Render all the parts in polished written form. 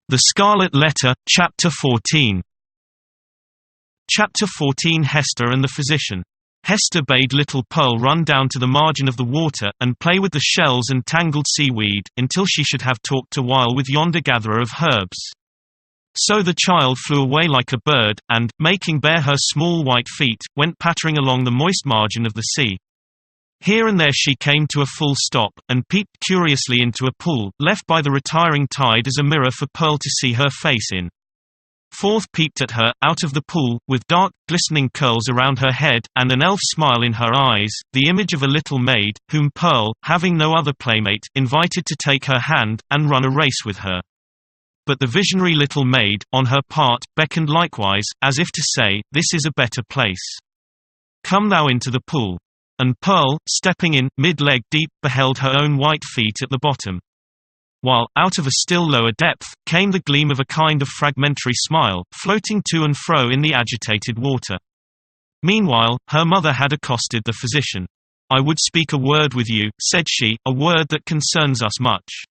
The Scarlet Letter, Chapter 14. Chapter 14 Hester and the Physician. Hester bade little Pearl run down to the margin of the water, and play with the shells and tangled seaweed, until she should have talked a while with yonder gatherer of herbs. So the child flew away like a bird, and, making bare her small white feet, went pattering along the moist margin of the sea. Here and there she came to a full stop, and peeped curiously into a pool, left by the retiring tide as a mirror for Pearl to see her face in. Forth peeped at her, out of the pool, with dark, glistening curls around her head, and an elf smile in her eyes, the image of a little maid, whom Pearl, having no other playmate, invited to take her hand, and run a race with her. But the visionary little maid, on her part, beckoned likewise, as if to say, "This is a better place. Come thou into the pool." And Pearl, stepping in, mid-leg deep, beheld her own white feet at the bottom. While, out of a still lower depth, came the gleam of a kind of fragmentary smile, floating to and fro in the agitated water. Meanwhile, her mother had accosted the physician. "I would speak a word with you," said she, "a word that concerns us much."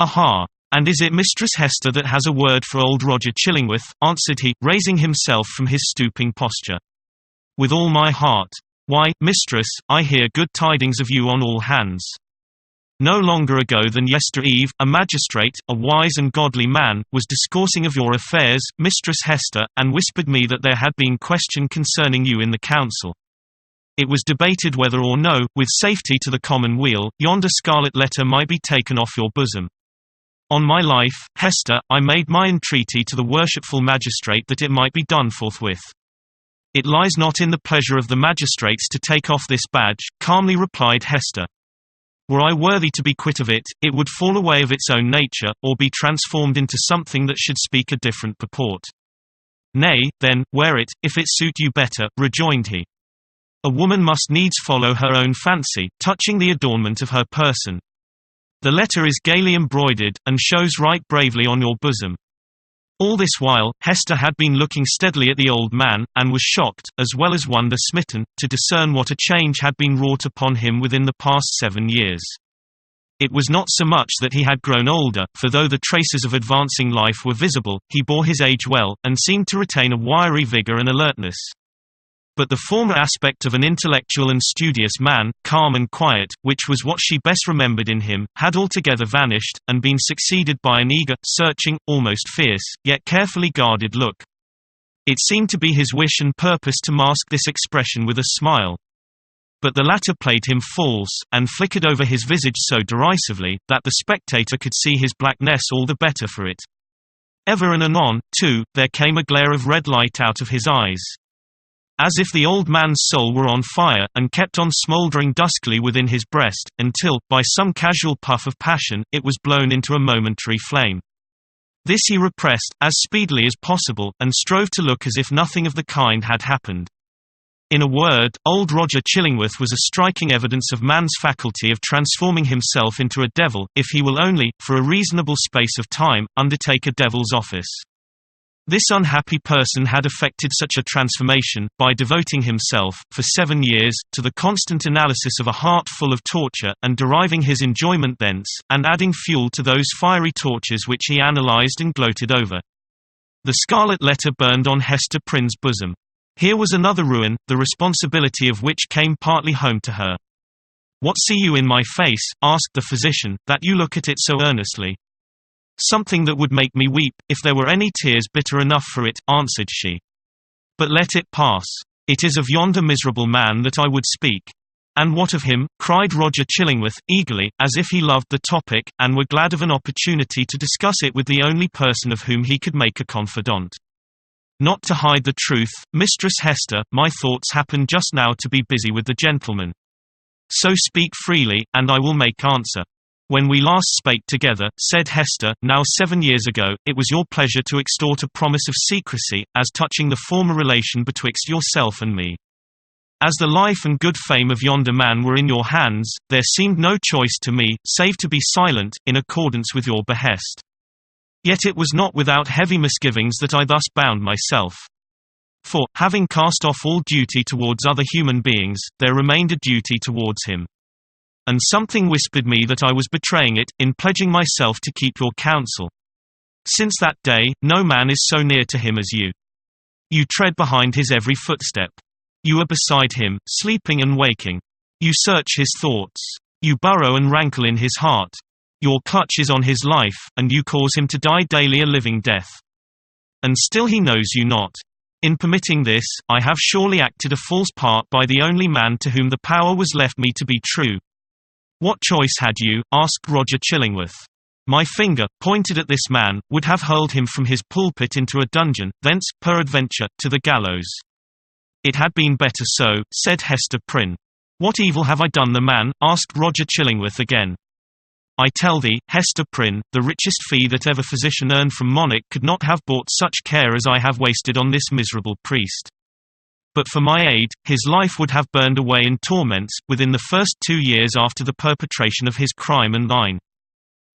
"Aha! And is it Mistress Hester that has a word for old Roger Chillingworth?" answered he, raising himself from his stooping posture. "With all my heart. Why, mistress, I hear good tidings of you on all hands. No longer ago than yester-eve, a magistrate, a wise and godly man, was discoursing of your affairs, Mistress Hester, and whispered me that there had been question concerning you in the council. It was debated whether or no, with safety to the common weal, yonder scarlet letter might be taken off your bosom. On my life, Hester, I made my entreaty to the worshipful magistrate that it might be done forthwith. It lies not in the pleasure of the magistrates to take off this badge," calmly replied Hester. "Were I worthy to be quit of it, it would fall away of its own nature, or be transformed into something that should speak a different purport." "Nay, then, wear it, if it suit you better," rejoined he. "A woman must needs follow her own fancy, touching the adornment of her person. The letter is gaily embroidered, and shows right bravely on your bosom." All this while, Hester had been looking steadily at the old man, and was shocked, as well as wonder-smitten, to discern what a change had been wrought upon him within the past 7 years. It was not so much that he had grown older, for though the traces of advancing life were visible, he bore his age well, and seemed to retain a wiry vigor and alertness. But the former aspect of an intellectual and studious man, calm and quiet, which was what she best remembered in him, had altogether vanished, and been succeeded by an eager, searching, almost fierce, yet carefully guarded look. It seemed to be his wish and purpose to mask this expression with a smile. But the latter played him false, and flickered over his visage so derisively, that the spectator could see his blackness all the better for it. Ever and anon, too, there came a glare of red light out of his eyes, as if the old man's soul were on fire, and kept on smouldering duskily within his breast, until, by some casual puff of passion, it was blown into a momentary flame. This he repressed, as speedily as possible, and strove to look as if nothing of the kind had happened. In a word, old Roger Chillingworth was a striking evidence of man's faculty of transforming himself into a devil, if he will only, for a reasonable space of time, undertake a devil's office. This unhappy person had effected such a transformation, by devoting himself, for 7 years, to the constant analysis of a heart full of torture, and deriving his enjoyment thence, and adding fuel to those fiery tortures which he analyzed and gloated over. The scarlet letter burned on Hester Prynne's bosom. Here was another ruin, the responsibility of which came partly home to her. "What see you in my face," asked the physician, "that you look at it so earnestly?" "Something that would make me weep, if there were any tears bitter enough for it," answered she. "But let it pass. It is of yonder miserable man that I would speak." "And what of him?" cried Roger Chillingworth, eagerly, as if he loved the topic, and were glad of an opportunity to discuss it with the only person of whom he could make a confidant. "Not to hide the truth, Mistress Hester, my thoughts happen just now to be busy with the gentleman. So speak freely, and I will make answer." "When we last spake together," said Hester, "now 7 years ago, it was your pleasure to extort a promise of secrecy, as touching the former relation betwixt yourself and me. As the life and good fame of yonder man were in your hands, there seemed no choice to me, save to be silent, in accordance with your behest. Yet it was not without heavy misgivings that I thus bound myself. For, having cast off all duty towards other human beings, there remained a duty towards him. And something whispered me that I was betraying it, in pledging myself to keep your counsel. Since that day, no man is so near to him as you. You tread behind his every footstep. You are beside him, sleeping and waking. You search his thoughts. You burrow and rankle in his heart. Your clutch is on his life, and you cause him to die daily a living death. And still he knows you not. In permitting this, I have surely acted a false part by the only man to whom the power was left me to be true. What choice had you? Asked Roger Chillingworth. My finger, pointed at this man, would have hurled him from his pulpit into a dungeon, thence, peradventure, to the gallows. It had been better so, said Hester Prynne. What evil have I done the man? Asked Roger Chillingworth again. I tell thee, Hester Prynne, the richest fee that ever physician earned from monarch could not have bought such care as I have wasted on this miserable priest. But for my aid, his life would have burned away in torments, within the first 2 years after the perpetration of his crime and thine.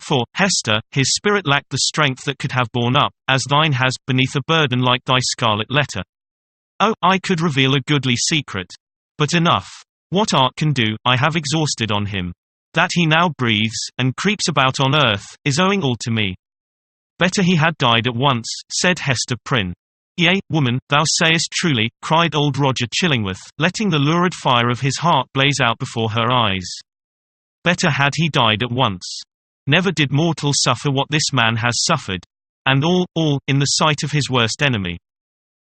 For, Hester, his spirit lacked the strength that could have borne up, as thine has, beneath a burden like thy scarlet letter. Oh, I could reveal a goodly secret. But enough. What art can do, I have exhausted on him. That he now breathes, and creeps about on earth, is owing all to me. Better he had died at once, said Hester Prynne. Yea, woman, thou sayest truly, cried old Roger Chillingworth, letting the lurid fire of his heart blaze out before her eyes. Better had he died at once. Never did mortal suffer what this man has suffered. And all, in the sight of his worst enemy.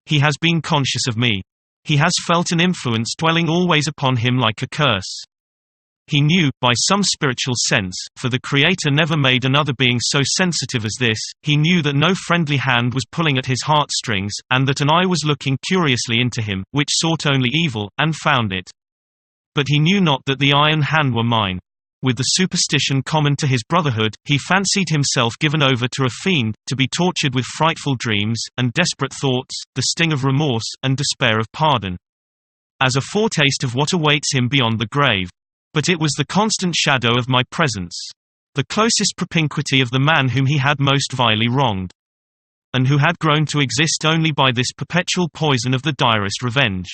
He has been conscious of me. He has felt an influence dwelling always upon him like a curse. He knew, by some spiritual sense, for the Creator never made another being so sensitive as this, he knew that no friendly hand was pulling at his heartstrings, and that an eye was looking curiously into him, which sought only evil, and found it. But he knew not that the eye and hand were mine. With the superstition common to his brotherhood, he fancied himself given over to a fiend, to be tortured with frightful dreams, and desperate thoughts, the sting of remorse, and despair of pardon. As a foretaste of what awaits him beyond the grave. But it was the constant shadow of my presence. The closest propinquity of the man whom he had most vilely wronged. And who had grown to exist only by this perpetual poison of the direst revenge.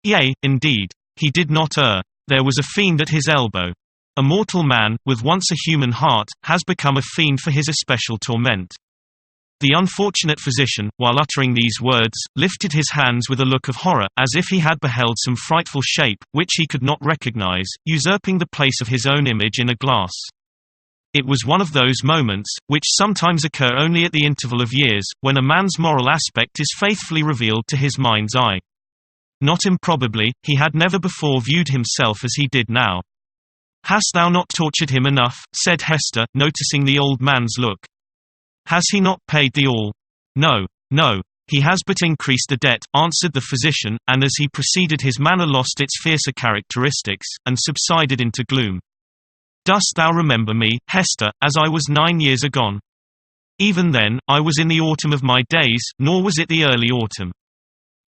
Yea, indeed. He did not err. There was a fiend at his elbow. A mortal man, with once a human heart, has become a fiend for his especial torment. The unfortunate physician, while uttering these words, lifted his hands with a look of horror, as if he had beheld some frightful shape, which he could not recognize, usurping the place of his own image in a glass. It was one of those moments, which sometimes occur only at the interval of years, when a man's moral aspect is faithfully revealed to his mind's eye. Not improbably, he had never before viewed himself as he did now. "Hast thou not tortured him enough?" said Hester, noticing the old man's look. "Has he not paid thee all?" "No, no. He has but increased the debt," answered the physician, and as he proceeded his manner lost its fiercer characteristics, and subsided into gloom. "Dost thou remember me, Hester, as I was 9 years agone? Even then, I was in the autumn of my days, nor was it the early autumn.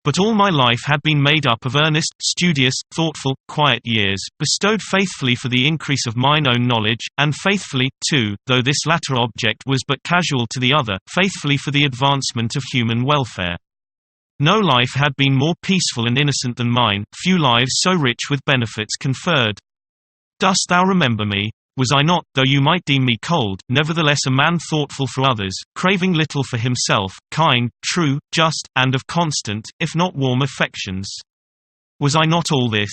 But all my life had been made up of earnest, studious, thoughtful, quiet years, bestowed faithfully for the increase of mine own knowledge, and faithfully, too, though this latter object was but casual to the other, faithfully for the advancement of human welfare. No life had been more peaceful and innocent than mine, few lives so rich with benefits conferred. Dost thou remember me? Was I not, though you might deem me cold, nevertheless a man thoughtful for others, craving little for himself, kind, true, just, and of constant, if not warm affections? Was I not all this?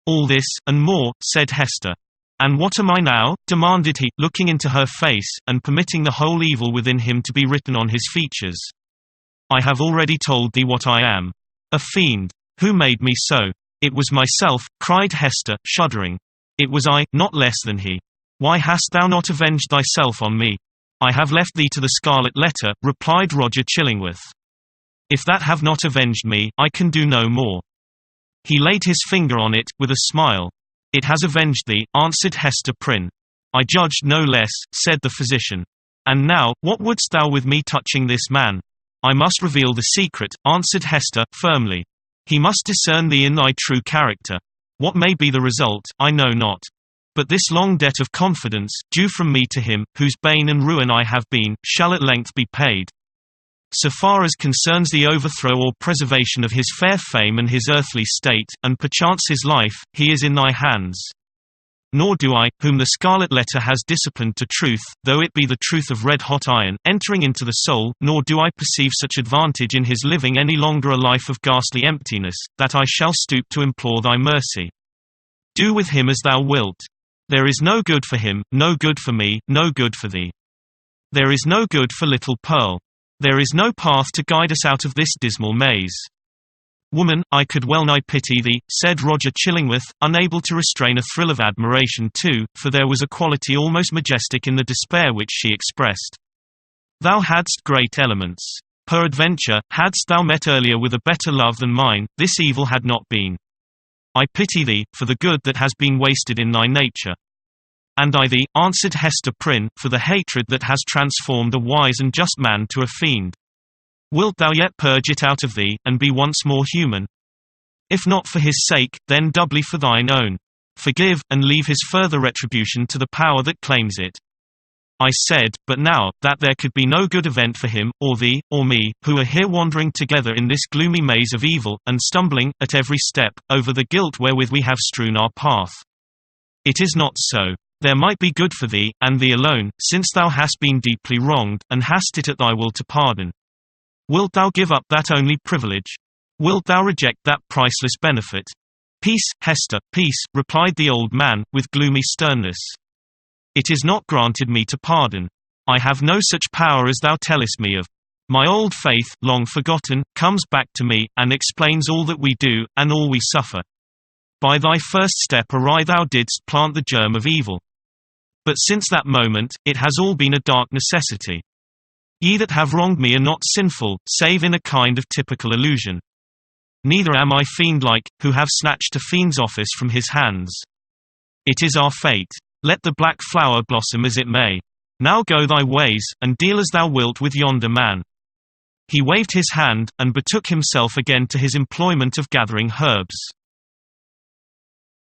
All this, and more, said Hester. And what am I now? Demanded he, looking into her face, and permitting the whole evil within him to be written on his features. I have already told thee what I am. A fiend. Who made me so? It was myself, cried Hester, shuddering. It was I, not less than he. Why hast thou not avenged thyself on me? I have left thee to the Scarlet Letter, replied Roger Chillingworth. If that have not avenged me, I can do no more. He laid his finger on it, with a smile. It has avenged thee, answered Hester Prynne. I judged no less, said the physician. And now, what wouldst thou with me touching this man? I must reveal the secret, answered Hester, firmly. He must discern thee in thy true character. What may be the result, I know not. But this long debt of confidence, due from me to him, whose bane and ruin I have been, shall at length be paid. So far as concerns the overthrow or preservation of his fair fame and his earthly state, and perchance his life, he is in thy hands. Nor do I, whom the scarlet letter has disciplined to truth, though it be the truth of red-hot iron, entering into the soul, nor do I perceive such advantage in his living any longer a life of ghastly emptiness, that I shall stoop to implore thy mercy. Do with him as thou wilt. There is no good for him, no good for me, no good for thee. There is no good for little Pearl. There is no path to guide us out of this dismal maze. Woman, I could well nigh pity thee, said Roger Chillingworth, unable to restrain a thrill of admiration too, for there was a quality almost majestic in the despair which she expressed. Thou hadst great elements. Peradventure, hadst thou met earlier with a better love than mine, this evil had not been. I pity thee, for the good that has been wasted in thy nature. And I thee, answered Hester Prynne, for the hatred that has transformed a wise and just man to a fiend. Wilt thou yet purge it out of thee, and be once more human? If not for his sake, then doubly for thine own. Forgive, and leave his further retribution to the power that claims it. I said, but now, that there could be no good event for him, or thee, or me, who are here wandering together in this gloomy maze of evil, and stumbling, at every step, over the guilt wherewith we have strewn our path. It is not so. There might be good for thee, and thee alone, since thou hast been deeply wronged, and hast it at thy will to pardon. Wilt thou give up that only privilege? Wilt thou reject that priceless benefit? Peace, Hester, peace, replied the old man, with gloomy sternness. It is not granted me to pardon. I have no such power as thou tellest me of. My old faith, long forgotten, comes back to me, and explains all that we do, and all we suffer. By thy first step awry thou didst plant the germ of evil. But since that moment, it has all been a dark necessity. Ye that have wronged me are not sinful, save in a kind of typical illusion. Neither am I fiend-like, who have snatched a fiend's office from his hands. It is our fate. Let the black flower blossom as it may. Now go thy ways, and deal as thou wilt with yonder man. He waved his hand, and betook himself again to his employment of gathering herbs.